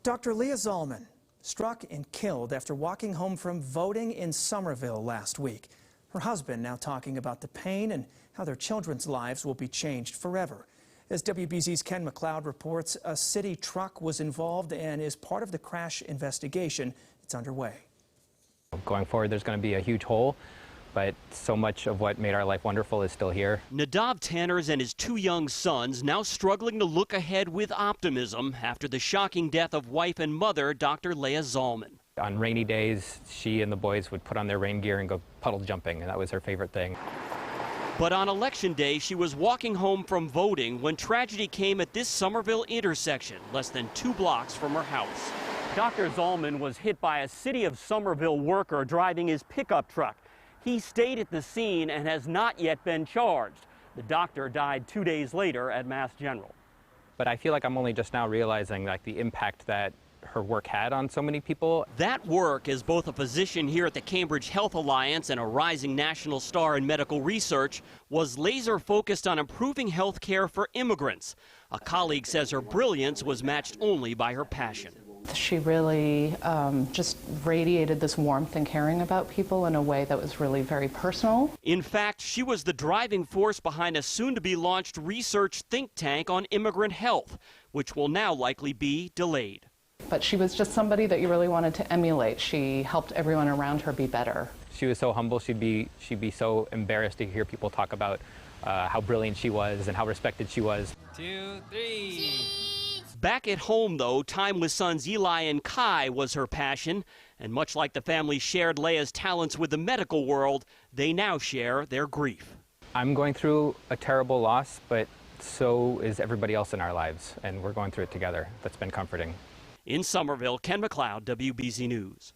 Dr. Leah Zallman struck and killed after walking home from voting in Somerville last week. Her husband now talking about the pain and how their children's lives will be changed forever. As WBZ's Ken MacLeod reports, a city truck was involved and is part of the crash investigation. It's underway. Going forward, there's going to be a huge hole, but so much of what made our life wonderful is still here. Nadav Tanners and his two young sons now struggling to look ahead with optimism after the shocking death of wife and mother, Dr. Leah Zallman. On rainy days, she and the boys would put on their rain gear and go puddle jumping, and that was her favorite thing. But on Election Day, she was walking home from voting when tragedy came at this Somerville intersection, less than 2 blocks from her house. Dr. Zallman was hit by a City of Somerville worker driving his pickup truck. He stayed at the scene and has not yet been charged. The doctor died 2 days later at Mass General. But I feel like I'm only just now realizing the impact that her work had on so many people. That work, as both a physician here at the Cambridge Health Alliance and a rising national star in medical research, was laser focused on improving health care for immigrants. A colleague says her brilliance was matched only by her passion. She really just radiated this warmth and caring about people in a way that was really very personal. In fact, she was the driving force behind a soon-to-be-launched research think tank on immigrant health, which will now likely be delayed. But she was just somebody that you really wanted to emulate. She helped everyone around her be better. She was so humble. She'd be so embarrassed to hear people talk about how brilliant she was and how respected she was. 2, 3. Back at home, though, time with sons Eli and Kai was her passion. And much like the family shared Leah's talents with the medical world, they now share their grief. I'm going through a terrible loss, but so is everybody else in our lives, and we're going through it together. That's been comforting. In Somerville, Ken MacLeod, WBZ News.